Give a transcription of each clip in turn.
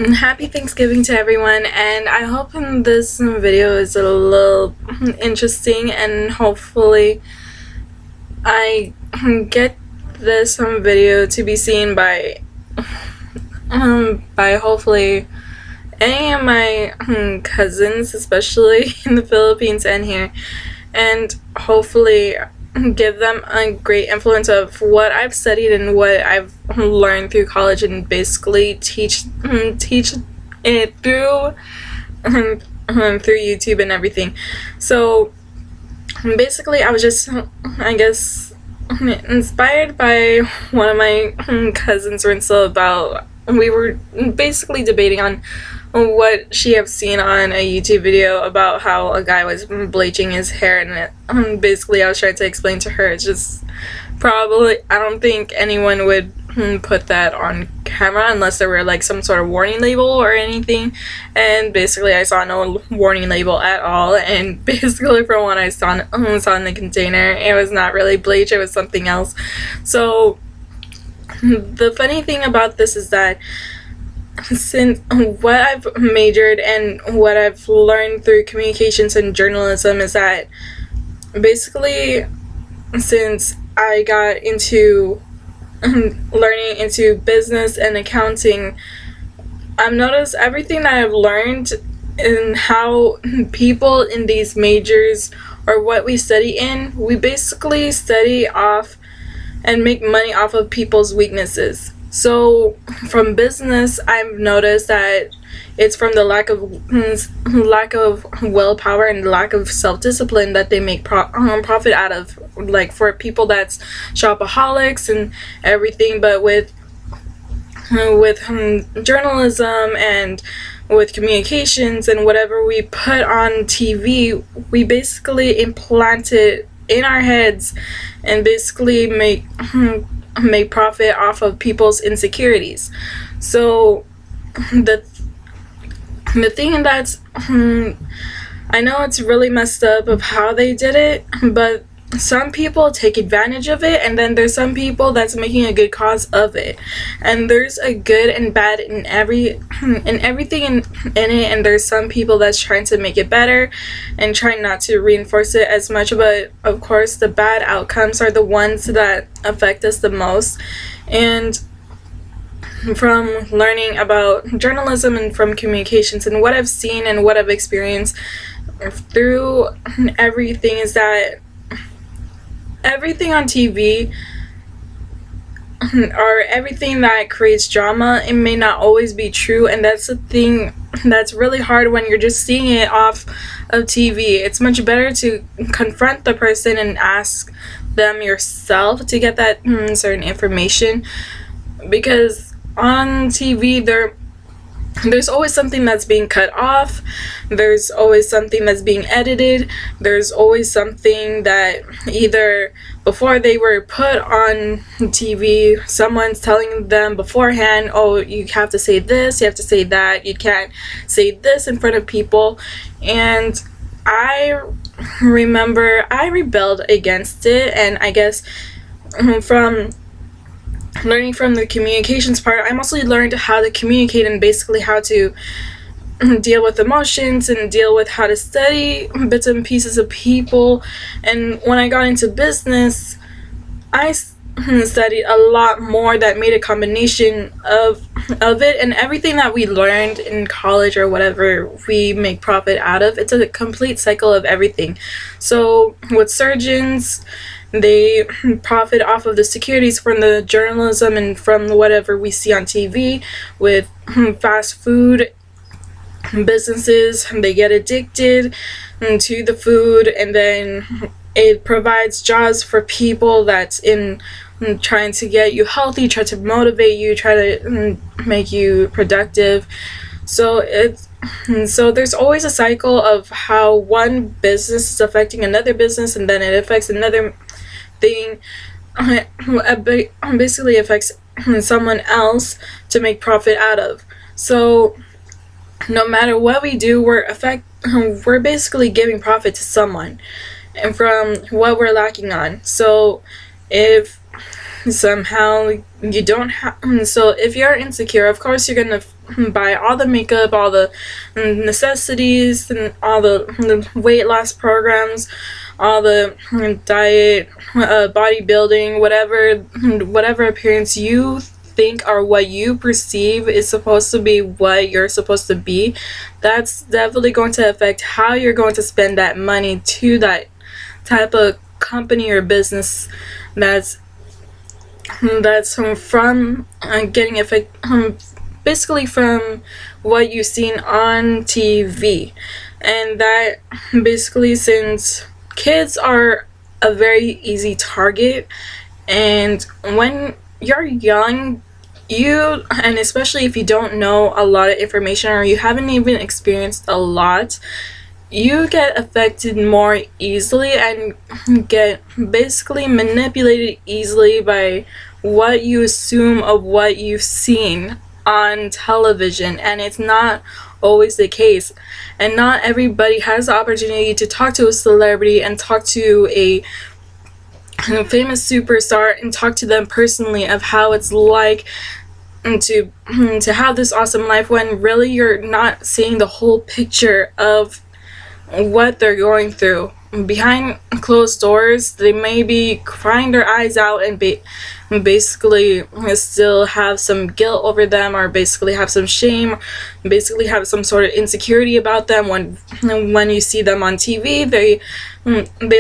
Happy Thanksgiving to everyone, and I hope this video is a little interesting, and hopefully I get this video to be seen by hopefully any of my cousins, especially in the Philippines and here, and hopefully give them a great influence of what I've studied and what I've learned through college, and basically teach it through YouTube and everything. So basically, I was just, I guess, inspired by one of my cousins, Rinsel, about, we were basically debating on what she have seen on a YouTube video about how a guy was bleaching his hair, and basically I was trying to explain to her, it's just probably, I don't think anyone would put that on camera unless there were like some sort of warning label or anything, and basically I saw no warning label at all, and basically from what I saw in the container, it was not really bleach, it was something else. So the funny thing about this is that since what I've majored and what I've learned through communications and journalism is that basically, since I got into learning into business and accounting, I've noticed everything that I've learned and how people in these majors, or what we study in, we basically study off and make money off of people's weaknesses. So from business, I've noticed that it's from the lack of willpower and lack of self-discipline that they make profit out of, like for people that's shopaholics and everything. But with journalism and with communications and whatever we put on TV, we basically implant it in our heads and basically make profit off of people's insecurities. So the thing that's I know it's really messed up of how they did it, but some people take advantage of it, and then there's some people that's making a good cause of it, and there's a good and bad in everything in it, and there's some people that's trying to make it better and trying not to reinforce it as much. But of course the bad outcomes are the ones that affect us the most. And from learning about journalism and from communications and what I've seen and what I've experienced through everything is that everything on TV or everything that creates drama, it may not always be true, and that's the thing that's really hard when you're just seeing it off of TV. It's much better to confront the person and ask them yourself to get that certain information, because on TV there's always something that's being cut off, there's always something that's being edited, there's always something that either before they were put on TV, someone's telling them beforehand, oh, you have to say this, you have to say that, you can't say this in front of people. And I remember I rebelled against it, and I guess from learning from the communications part, I mostly learned how to communicate and basically how to deal with emotions and deal with how to study bits and pieces of people. And when I got into business, I studied a lot more that made a combination of it, and everything that we learned in college or whatever we make profit out of. It's a complete cycle of everything. So with surgeons, they profit off of the securities from the journalism and from whatever we see on TV. With fast food businesses, they get addicted to the food, and then it provides jobs for people that's in trying to get you healthy, try to motivate you, try to make you productive. So there's always a cycle of how one business is affecting another business, and then it affects another thing, basically affects someone else to make profit out of. So no matter what we do, we're basically giving profit to someone and from what we're lacking on. So if somehow you don't have, so if you're insecure, of course you're gonna buy all the makeup, all the necessities, and all the weight loss programs, all the diet, bodybuilding, whatever appearance you think or what you perceive is supposed to be what you're supposed to be. That's definitely going to affect how you're going to spend that money to that type of company or business that's from getting effect, basically from what you've seen on TV. And that basically, since kids are a very easy target, and when you're young, and especially if you don't know a lot of information or you haven't even experienced a lot, you get affected more easily and get basically manipulated easily by what you assume of what you've seen on television, and it's not always the case. And not everybody has the opportunity to talk to a celebrity and talk to a famous superstar and talk to them personally of how it's like to have this awesome life, when really you're not seeing the whole picture of what they're going through. Behind closed doors, they may be crying their eyes out and basically still have some guilt over them, or basically have some shame, basically have some sort of insecurity about them. When you see them on TV, they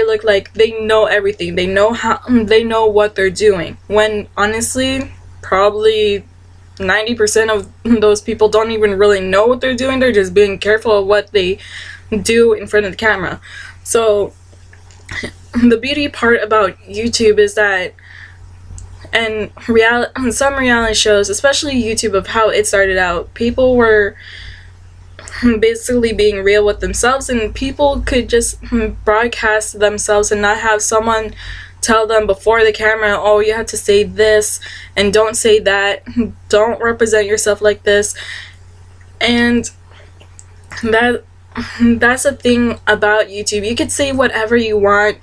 look like they know everything. They know what they're doing, when honestly probably 90% of those people don't even really know what they're doing. They're just being careful of what they do in front of the camera. So the beauty part about YouTube is that, and some reality shows, especially YouTube, of how it started out, people were basically being real with themselves, and people could just broadcast themselves and not have someone tell them before the camera, oh, you have to say this and don't say that, don't represent yourself like this. And that's the thing about YouTube. You could say whatever you want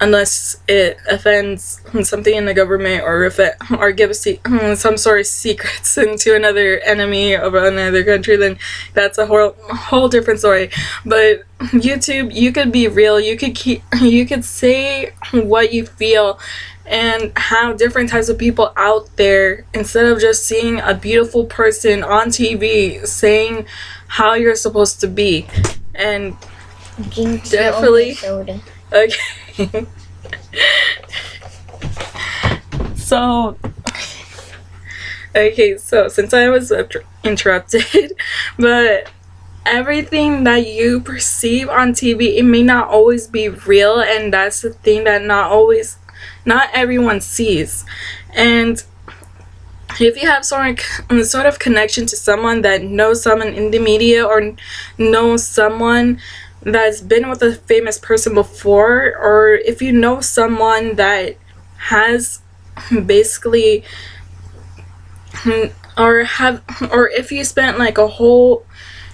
unless it offends something in the government, or if it or gives some sort of secrets into another enemy of another country, then that's a whole different story. But YouTube, you could be real. You could say what you feel and have different types of people out there, instead of just seeing a beautiful person on TV saying how you're supposed to be. And definitely okay. So since I was interrupted, but everything that you perceive on TV, it may not always be real, and that's the thing that not everyone sees. And if you have sort of connection to someone that knows someone in the media, or knows someone that's been with a famous person before, or if you know someone that has basically or if you spent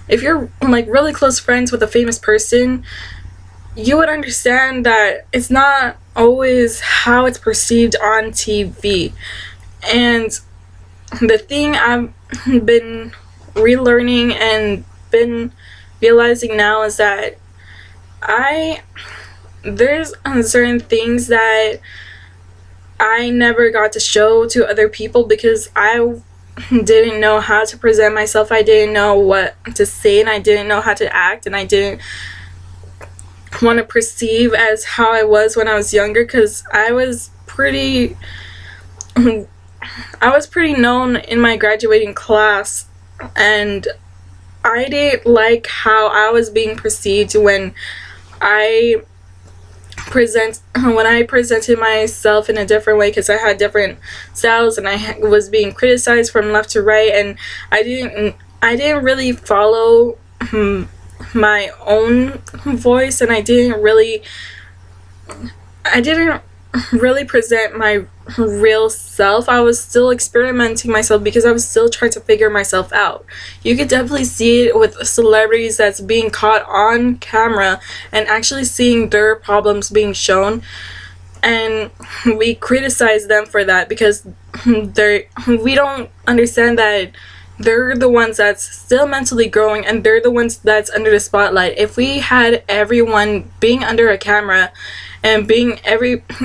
if you're like really close friends with a famous person, you would understand that it's not always how it's perceived on TV. And the thing I've been relearning and been realizing now is that there's certain things that I never got to show to other people because I didn't know how to present myself. I didn't know what to say, and I didn't know how to act, and I didn't want to perceive as how I was when I was younger, because I was pretty known in my graduating class, and I didn't like how I was being perceived when I presented myself in a different way, because I had different styles and I was being criticized from left to right, and I didn't really follow my own voice, and I didn't really present my real self. I was still experimenting myself because I was still trying to figure myself out. You could definitely see it with celebrities that's being caught on camera and actually seeing their problems being shown. and we criticize them for that because we don't understand that they're the ones that's still mentally growing, and they're the ones that's under the spotlight. If we had everyone being under a camera and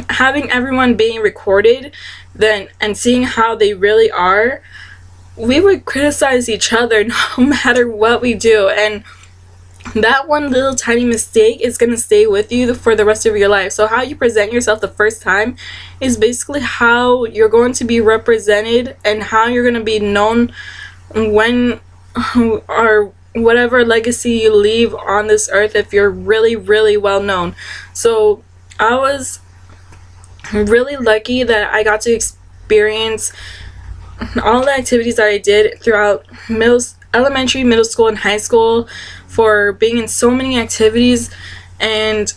having everyone being recorded, then and seeing how they really are, we would criticize each other no matter what we do. And that one little tiny mistake is going to stay with you for the rest of your life. So how you present yourself the first time is basically how you're going to be represented and how you're going to be known when, or whatever legacy you leave on this earth, if you're really, really well known. So I was really lucky that I got to experience all the activities that I did throughout elementary, middle school, and high school, for being in so many activities. And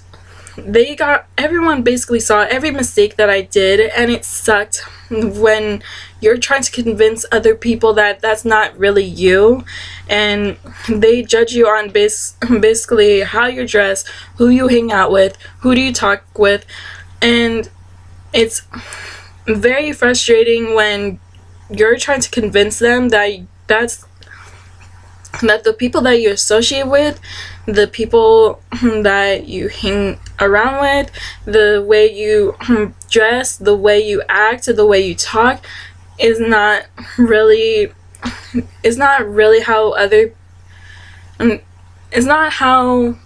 everyone basically saw every mistake that I did, and it sucked when you're trying to convince other people that that's not really you, and they judge you on basically how you're dressed, who you hang out with, who do you talk with. And it's very frustrating when you're trying to convince them that the people that you associate with, the people that you hang around with, the way you dress, the way you act, the way you talk is not really how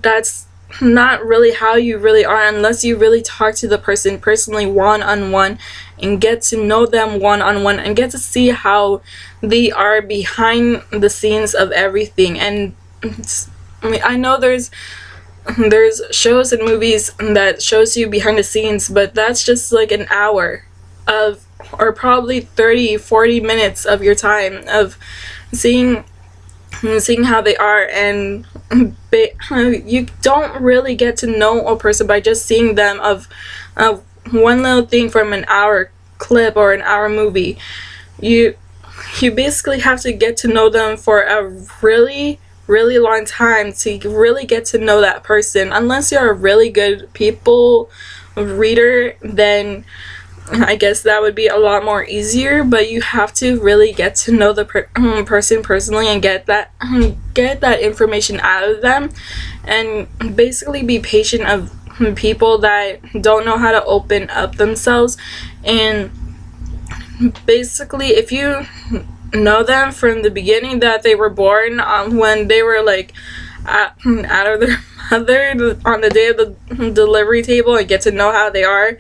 that's not really how you really are, unless you really talk to the person personally, one-on-one, and get to know them one-on-one, and get to see how they are behind the scenes of everything. And I know there's shows and movies that shows you behind the scenes, but that's just like an hour of, or probably 30-40 minutes of your time of seeing how they are. And you don't really get to know a person by just seeing them of one little thing from an hour clip or an hour movie. You basically have to get to know them for a really, really long time to really get to know that person. Unless you're a really good people reader, then I guess that would be a lot more easier, but you have to really get to know the person personally and get that information out of them, and basically be patient of people that don't know how to open up themselves. And basically, if you know them from the beginning, that they were born when they were like out of their mother on the day of the delivery table, and get to know how they are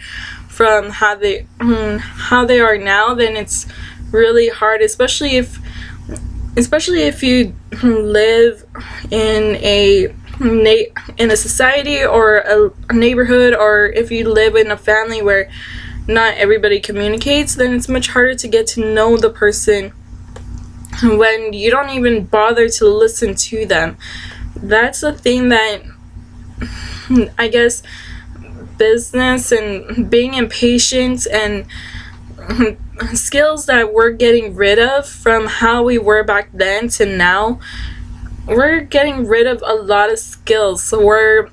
from how they are now, then it's really hard, especially if you live in a society or a neighborhood, or if you live in a family where not everybody communicates. Then it's much harder to get to know the person when you don't even bother to listen to them. That's the thing that I guess business and being impatient and skills that we're getting rid of from how we were back then to now. We're getting rid of a lot of skills. So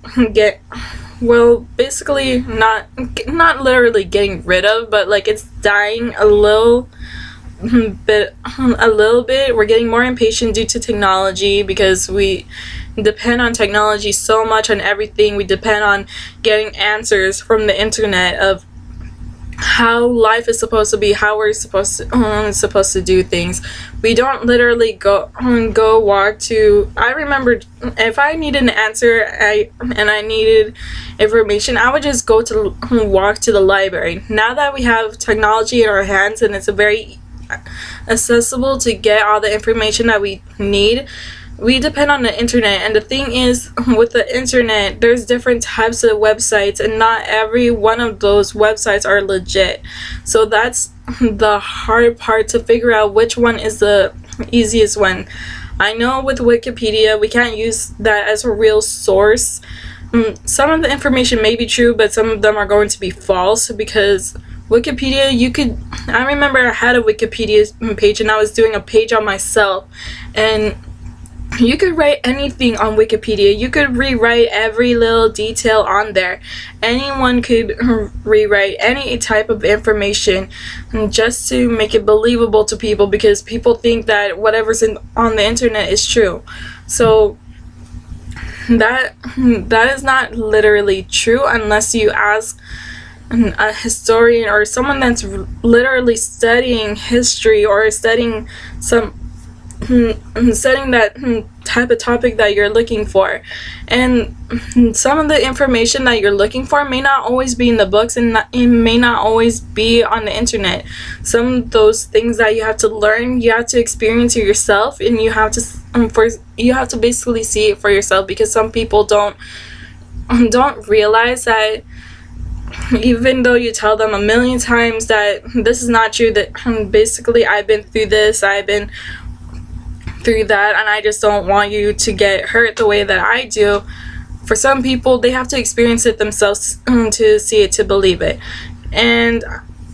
basically not literally getting rid of, but like it's dying a little bit. We're getting more impatient due to technology, because we depend on technology so much on everything. We depend on getting answers from the internet of how life is supposed to be, how we're supposed to do things. We don't literally go walk to. I remember if I needed an answer and I needed information, I would just go to walk to the library. Now that we have technology in our hands and it's very accessible to get all the information that we need, we depend on the internet. And the thing is, with the internet, there's different types of websites, and not every one of those websites are legit. So that's the hard part, to figure out which one is the easiest one. I know with Wikipedia, we can't use that as a real source. Some of the information may be true, but some of them are going to be false, because Wikipedia, I remember I had a Wikipedia page, and I was doing a page on myself, and You could write anything on Wikipedia. You could rewrite every little detail on there. Anyone could rewrite any type of information just to make it believable to people, because people think that whatever's on the internet is true. So that is not literally true unless you ask a historian or someone that's literally studying history or studying studying that type of topic that you're looking for. And some of the information that you're looking for may not always be in the books, and it may not always be on the internet. Some of those things that you have to learn, you have to experience it yourself, and you have to basically see it for yourself, because some people don't realize that even though you tell them a million times that this is not true, that basically I've been through this, I've been through that, and I just don't want you to get hurt the way that I do. For some people, they have to experience it themselves to see it, to believe it. And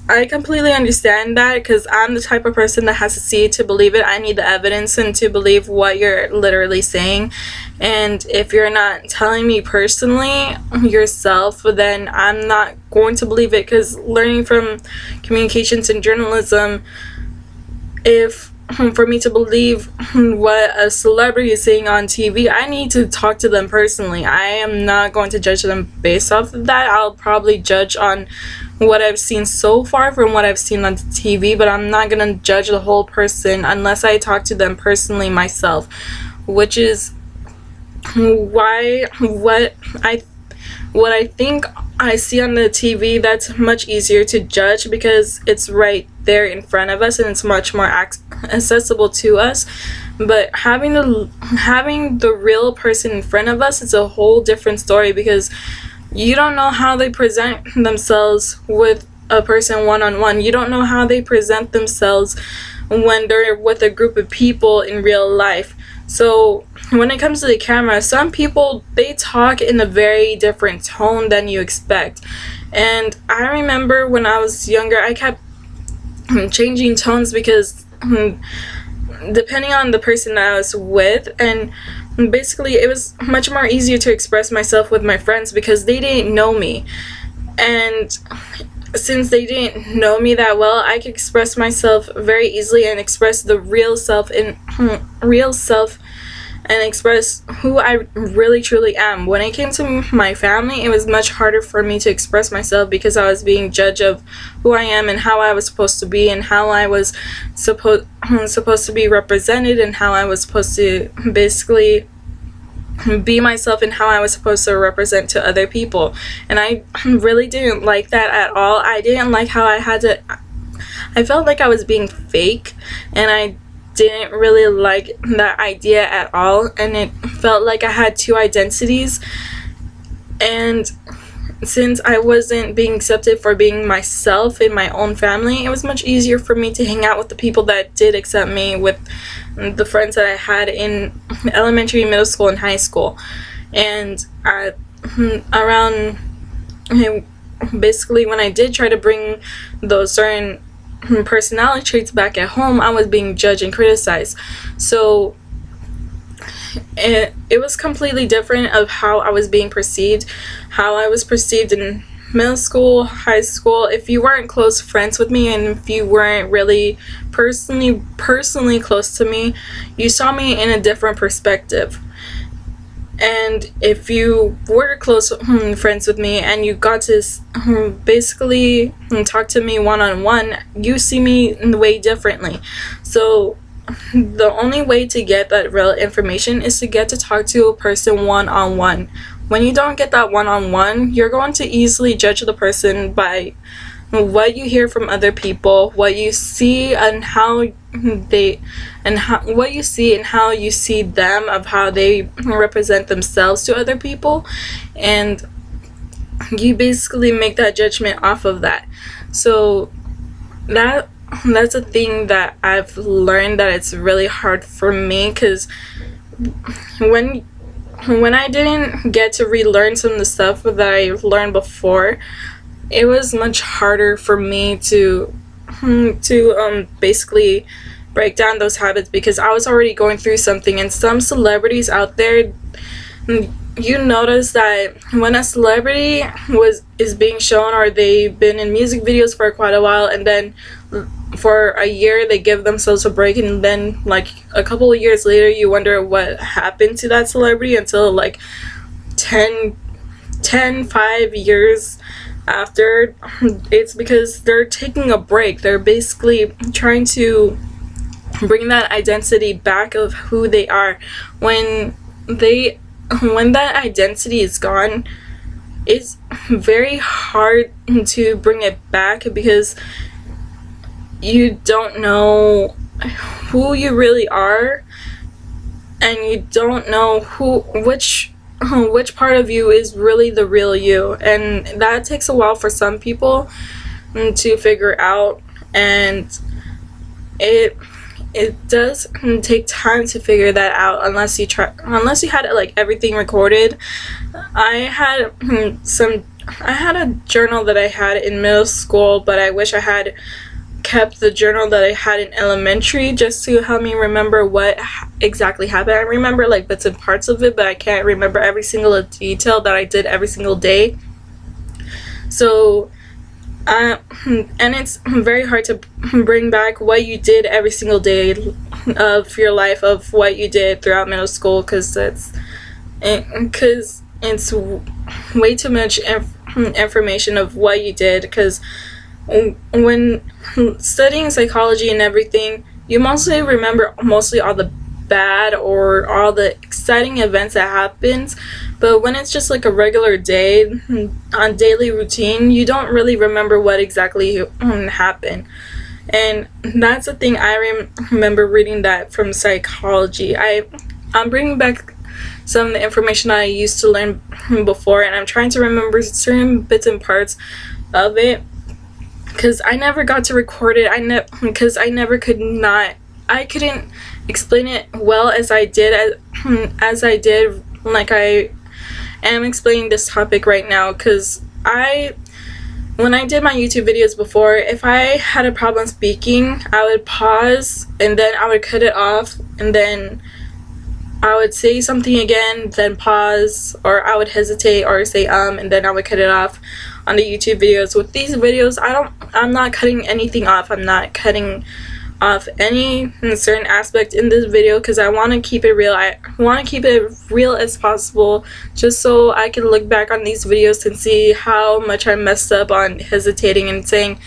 I completely understand that, because I'm the type of person that has to see it to believe it. I need the evidence and to believe what you're literally saying. And if you're not telling me personally yourself, then I'm not going to believe it, because learning from communications and journalism, for me to believe what a celebrity is saying on TV, I need to talk to them personally. I am not going to judge them based off of that. I'll probably judge on what I've seen so far from what I've seen on TV, but I'm not going to judge the whole person unless I talk to them personally myself, which is why what I think I see on the TV, that's much easier to judge, because it's right there in front of us and it's much more accessible to us. But having the real person in front of us is a whole different story, because you don't know how they present themselves with a person one-on-one. You don't know how they present themselves when they're with a group of people in real life. So when it comes to the camera, some people, they talk in a very different tone than you expect. And I remember when I was younger, I kept changing tones, because depending on the person that I was with, and basically it was much more easier to express myself with my friends, because they didn't know me. And since they didn't know me that well, I could express myself very easily and express the real self and express who I really truly am. When it came to my family, it was much harder for me to express myself, because I was being judged of who I am and how I was supposed to be, and how I was supposed to be represented, and how I was supposed to basically be myself, and how I was supposed to represent to other people. And I really didn't like that at all. I didn't like how I felt like I was being fake, and I didn't really like that idea at all, and it felt like I had two identities. And since I wasn't being accepted for being myself in my own family, it was much easier for me to hang out with the people that did accept me, with the friends that I had in elementary, middle school, and high school. And around basically when I did try to bring those certain personality traits back at home, I was being judged and criticized. So it was completely different of how I was being perceived, how I was perceived in middle school, high school. If you weren't close friends with me, and if you weren't really personally close to me, you saw me in a different perspective. And if you were close friends with me and you got to basically talk to me one-on-one, you see me way differently. So the only way to get that real information is to get to talk to a person one-on-one. When you don't get that one-on-one, you're going to easily judge the person by what you hear from other people, what you see and how what you see and how you see them, of how they represent themselves to other people, and you basically make that judgment off of that. So that's a thing that I've learned, that it's really hard for me, because when I didn't get to relearn some of the stuff that I learned before, it was much harder for me to basically break down those habits because I was already going through something. And some celebrities out there, you notice that when a celebrity is being shown, or they've been in music videos for quite a while, and then for a year they give themselves a break, and then like a couple of years later you wonder what happened to that celebrity until like 5 years after. It's because they're taking a break. They're basically trying to bring that identity back of who they are. When that identity is gone, it's very hard to bring it back because you don't know who you really are, and you don't know which part of you is really the real you. And that takes a while for some people to figure out, and it does take time to figure that out unless you had like everything recorded. I had a journal that I had in middle school, but I wish I had kept the journal that I had in elementary just to help me remember what exactly happened. I remember like bits and parts of it, but I can't remember every single detail that I did every single day. So and it's very hard to bring back what you did every single day of your life, of what you did throughout middle school, because it's way too much information of what you did. Because when studying psychology and everything, you mostly remember all the bad or all the exciting events that happens, but when it's just like a regular day on daily routine, you don't really remember what exactly happened. And that's the thing. I remember reading that from psychology. I'm bringing back some of the information I used to learn before, and I'm trying to remember certain bits and parts of it because I never got to record it. I couldn't explain it well as I did like I am explaining this topic right now. Because when I did my YouTube videos before, if I had a problem speaking, I would pause and then I would cut it off, and then I would say something again, then pause, or I would hesitate or say and then I would cut it off on the YouTube videos. With these videos, I'm not cutting anything off. I'm not cutting off any certain aspect in this video because I want to keep it real. I want to keep it real as possible, just so I can look back on these videos and see how much I messed up on hesitating and saying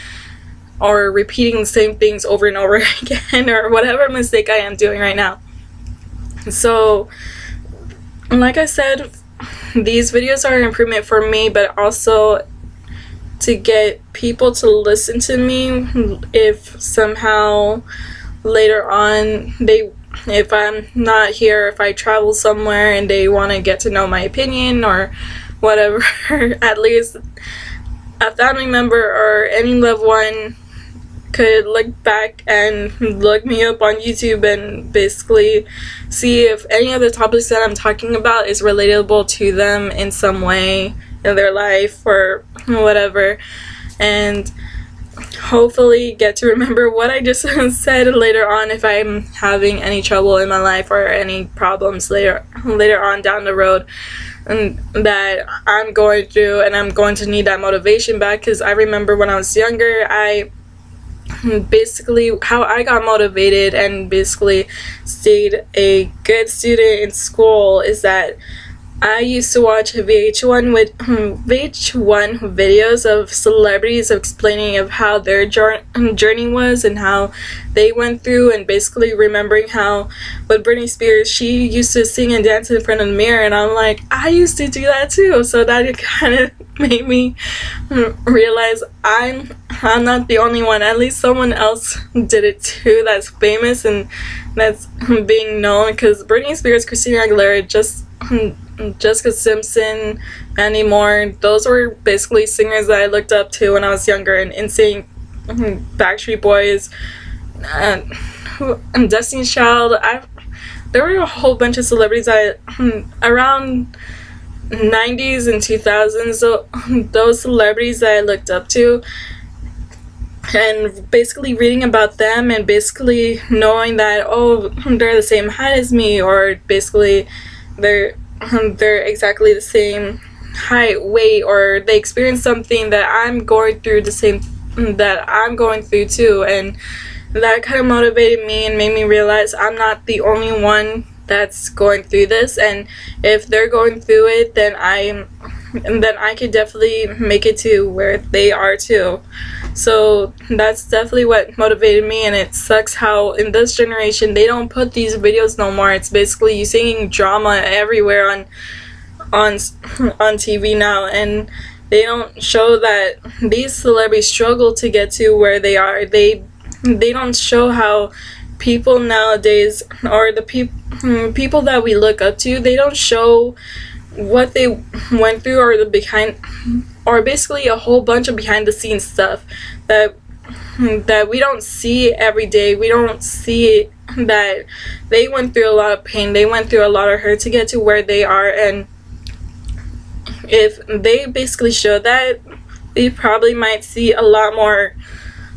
or repeating the same things over and over again, or whatever mistake I am doing right now. So like I said, these videos are an improvement for me, but also to get people to listen to me if somehow later on if I'm not here, if I travel somewhere and they want to get to know my opinion or whatever, at least a family member or any loved one could look back and look me up on YouTube and basically see if any of the topics that I'm talking about is relatable to them in some way in their life or whatever, and hopefully get to remember what I just said later on if I'm having any trouble in my life or any problems later on down the road, and that I'm going through, and I'm going to need that motivation back. Because I remember when I was younger, basically how I got motivated and basically stayed a good student in school is that I used to watch VH1 videos of celebrities explaining of how their journey was and how they went through, and basically remembering how with Britney Spears, she used to sing and dance in front of the mirror, and I'm like, I used to do that too. So that kind of made me realize I'm not the only one. At least someone else did it too that's famous and that's being known. Because Britney Spears, Christina Aguilera, Jessica Simpson, Mandy Moore, those were basically singers that I looked up to when I was younger, and NSYNC, Backstreet Boys, and Destiny's Child. There were a whole bunch of celebrities around 90s and 2000s, so those celebrities that I looked up to, and basically reading about them and basically knowing that, oh, they're the same height as me, or basically they're exactly the same height, weight, or they experience something that I'm going through the same that I'm going through too. And that kind of motivated me and made me realize I'm not the only one that's going through this, and if they're going through it, then I could definitely make it to where they are too. So that's definitely what motivated me. And it sucks how in this generation they don't put these videos no more. It's basically you seeing drama everywhere on on TV now, and they don't show that these celebrities struggle to get to where they are. They don't show how people nowadays, or the people that we look up to, they don't show what they went through, or the behind, or basically a whole bunch of behind the scenes stuff that we don't see every day. We don't see that they went through a lot of pain, they went through a lot of hurt to get to where they are. And if they basically show that, we probably might see a lot more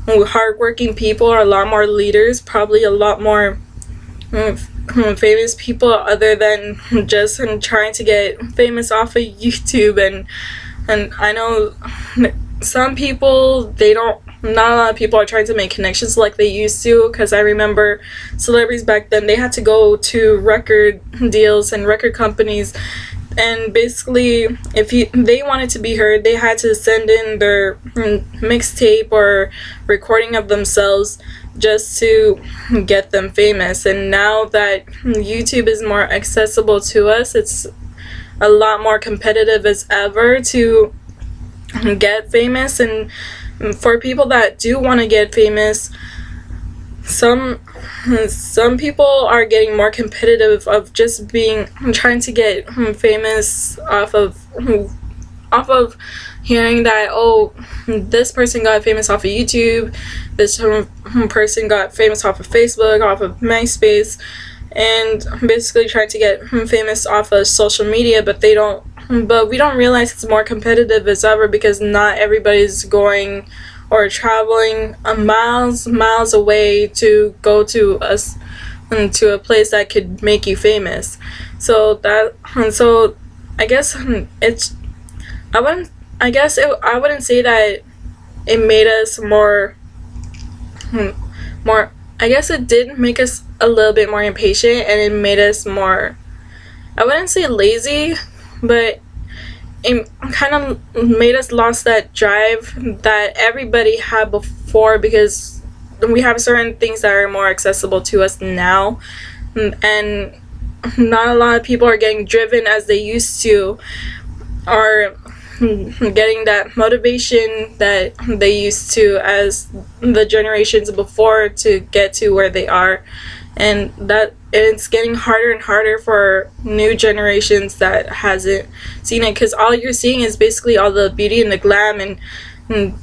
hardworking people, or a lot more leaders, probably a lot more famous people, other than just trying to get famous off of YouTube. And I know some people, they don't, not a lot of people are trying to make connections like they used to, because I remember celebrities back then, they had to go to record deals and record companies, and basically if they wanted to be heard, they had to send in their mixtape or recording of themselves just to get them famous. And now that YouTube is more accessible to us, it's a lot more competitive as ever to get famous. And for people that do want to get famous, some people are getting more competitive of just trying to get famous off of hearing that, oh, this person got famous off of YouTube, this person got famous off of Facebook, off of MySpace, and basically trying to get famous off of social media. But we don't realize it's more competitive as ever, because not everybody's going or traveling miles away to go to a place that could make you famous. So I guess I wouldn't say that it made us more. I guess it did make us a little bit more impatient, and it made us more, I wouldn't say lazy, but it kind of made us lost that drive that everybody had before, because we have certain things that are more accessible to us now, and not a lot of people are getting driven as they used to, or getting that motivation that they used to as the generations before to get to where they are. And that it's getting harder and harder for new generations that hasn't seen it, because all you're seeing is basically all the beauty and the glam, and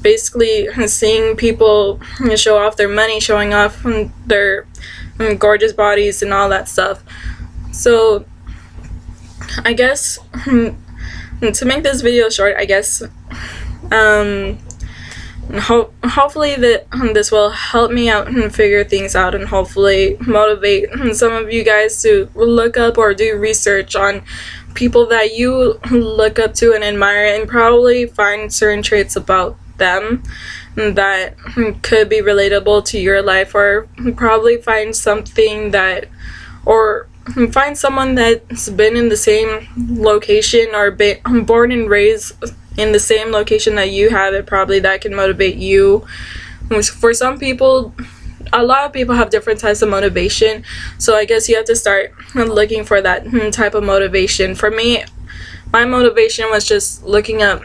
basically seeing people show off their money, showing off their gorgeous bodies and all that stuff. So I guess to make this video short, I guess hopefully that this will help me out and figure things out, and hopefully motivate some of you guys to look up or do research on people that you look up to and admire, and probably find certain traits about them that could be relatable to your life, or probably find something that, or find someone that's been in the same location, or been born and raised in the same location that you have, it probably that can motivate you. For some people, a lot of people have different types of motivation, so I guess you have to start looking for that type of motivation. For me, my motivation was just looking up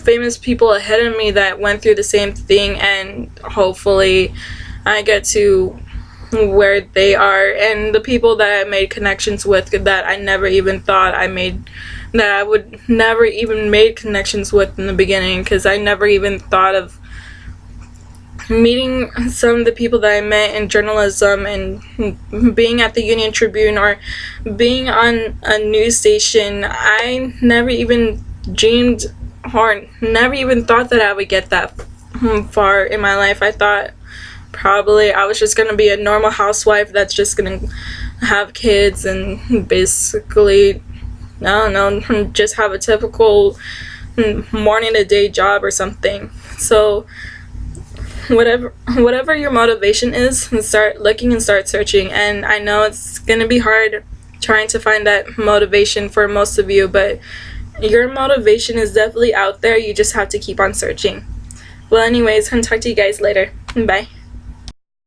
famous people ahead of me that went through the same thing, and hopefully I get to where they are, and the people that I made connections with that I never even thought I made, that I would never even made connections with in the beginning, because I never even thought of meeting some of the people that I met in journalism, and being at the Union Tribune, or being on a news station. I never even dreamed, or never even thought that I would get that far in my life. I thought probably I was just gonna be a normal housewife that's just gonna have kids and basically, I don't know, just have a typical morning to day job or something. So whatever your motivation is, start looking and start searching. And I know it's gonna be hard trying to find that motivation for most of you, but your motivation is definitely out there. You just have to keep on searching. Well, anyways, I'll talk to you guys later. Bye.